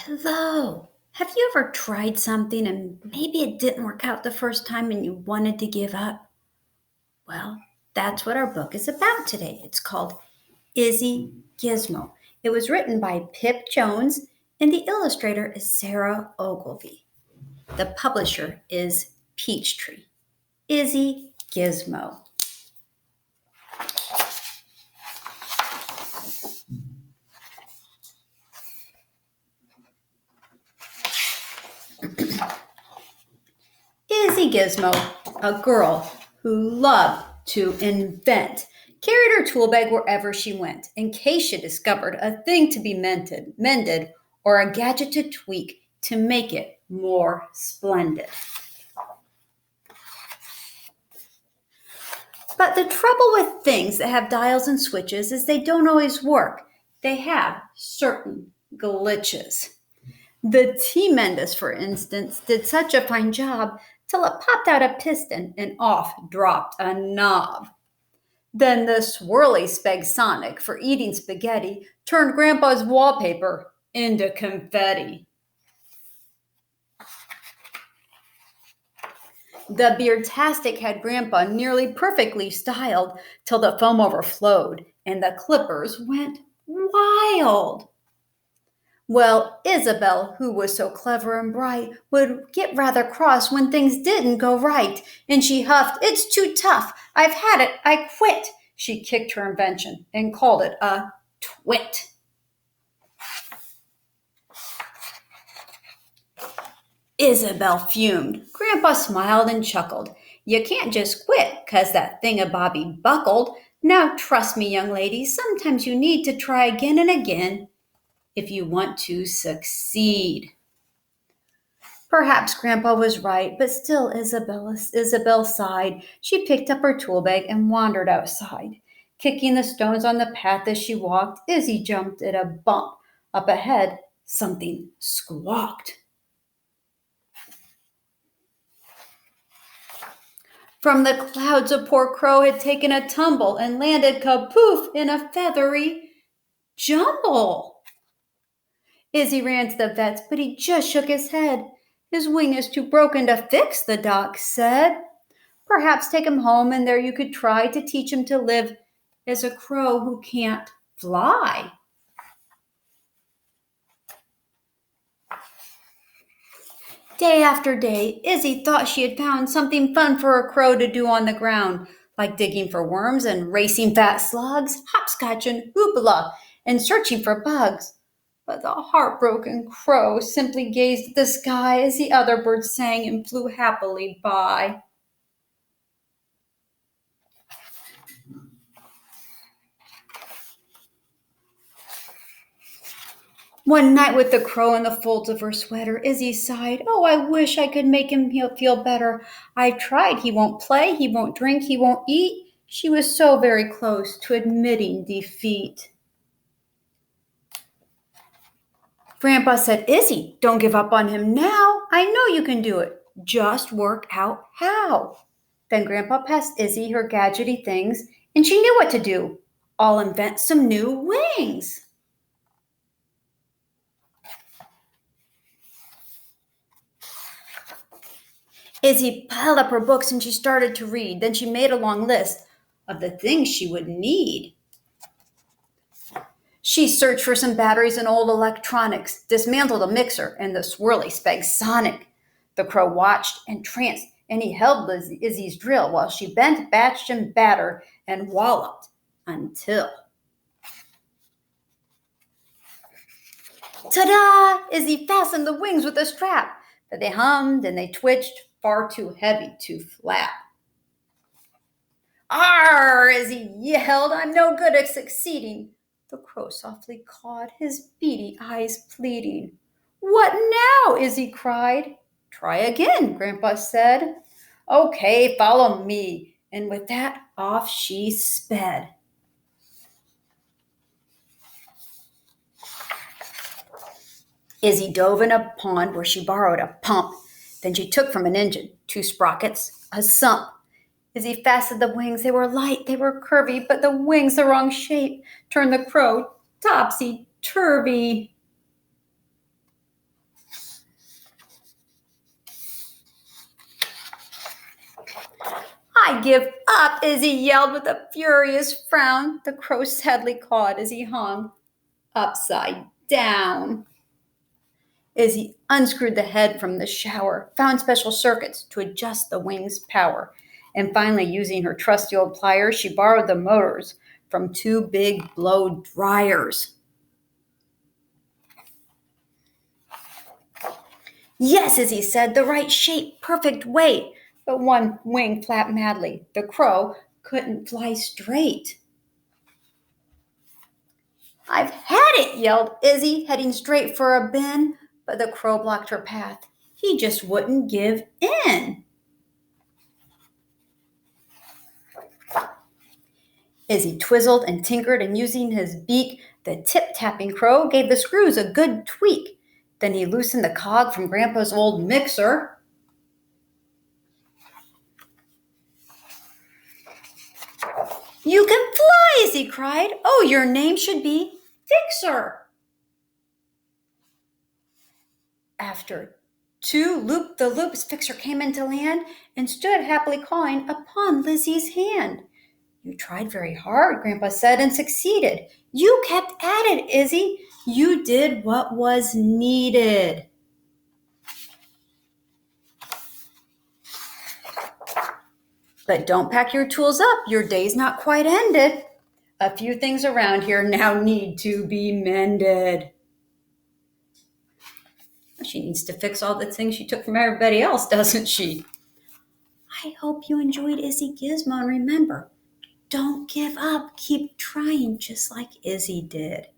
Hello. Have you ever tried something and maybe it didn't work out the first time and you wanted to give up? Well, that's what our book is about today. It's called Izzy Gizmo. It was written by Pip Jones and the illustrator is Sara Ogilvie. The publisher is Peachtree. Izzy Gizmo. Izzy Gizmo, a girl who loved to invent, carried her tool bag wherever she went in case she discovered a thing to be mended, or a gadget to tweak to make it more splendid. But the trouble with things that have dials and switches is they don't always work. They have certain glitches. The T-Mendus, for instance, did such a fine job till it popped out a piston and off dropped a knob. Then the swirly Spegsonic for eating spaghetti turned Grandpa's wallpaper into confetti. The Beardtastic had Grandpa nearly perfectly styled till the foam overflowed and the clippers went wild. Well, Isabel, who was so clever and bright, would get rather cross when things didn't go right, and she huffed, "It's too tough. I've had it. I quit." She kicked her invention and called it a twit. Isabel fumed. Grandpa smiled and chuckled. "You can't just quit 'cause that thingabobby buckled. Now trust me, young lady, sometimes you need to try again and again if you want to succeed." Perhaps Grandpa was right, but still Isabel sighed. She picked up her tool bag and wandered outside. Kicking the stones on the path as she walked, Izzy jumped at a bump. Up ahead, something squawked. From the clouds, a poor crow had taken a tumble and landed kapoof in a feathery jumble. Izzy ran to the vet's, but he just shook his head. "His wing is too broken to fix," the doc said. "Perhaps take him home and there you could try to teach him to live as a crow who can't fly." Day after day, Izzy thought she had found something fun for a crow to do on the ground, like digging for worms and racing fat slugs, hopscotch and hoopla, and searching for bugs. But the heartbroken crow simply gazed at the sky as the other birds sang and flew happily by. One night with the crow in the folds of her sweater, Izzy sighed, "Oh, I wish I could make him feel better. I've tried. He won't play, he won't drink, he won't eat." She was so very close to admitting defeat. Grandpa said, "Izzy, don't give up on him now. I know you can do it. Just work out how." Then Grandpa passed Izzy her gadgety things, and she knew what to do. "I'll invent some new wings." Izzy piled up her books and she started to read. Then she made a long list of the things she would need. She searched for some batteries and old electronics, dismantled a mixer and the swirly Spegsonic. The crow watched, entranced, and he held Izzy's drill while she bent, batched, and battered and walloped until. Ta-da! Izzy fastened the wings with a strap, but they hummed and they twitched, far too heavy to flap. "Arr!" Izzy yelled, "I'm no good at succeeding." The crow softly cawed, his beady eyes pleading. "What now?" Izzy cried. "Try again," Grandpa said. "Okay, follow me." And with that, off she sped. Izzy dove in a pond where she borrowed a pump. Then she took from an engine 2 sprockets, a sump. Izzy fastened the wings. They were light, they were curvy, but the wings the wrong shape turned the crow topsy-turvy. I give up, Izzy yelled with a furious frown. The crow sadly cawed as he hung upside down. Izzy unscrewed the head from the shower, found special circuits to adjust the wing's power, and finally, using her trusty old pliers, she borrowed the motors from two big blow dryers. Yes, Izzy said, the right shape, perfect weight. But one wing flapped madly. The crow couldn't fly straight. I've had it, yelled Izzy, heading straight for a bin. But the crow blocked her path. He just wouldn't give in. Izzy twizzled and tinkered, and using his beak, the tip-tapping crow gave the screws a good tweak. Then he loosened the cog from Grandpa's old mixer. You can fly, Izzy cried. Oh, your name should be Fixer. After two loop-the-loops, Fixer came into land and stood happily cawing upon Lizzie's hand. You tried very hard, Grandpa said, and succeeded. You kept at it, Izzy. You did what was needed. But don't pack your tools up. Your day's not quite ended. A few things around here now need to be mended. She needs to fix all the things she took from everybody else, doesn't she? I hope you enjoyed Izzy Gizmo, and remember, don't give up. Keep trying just like Izzy did.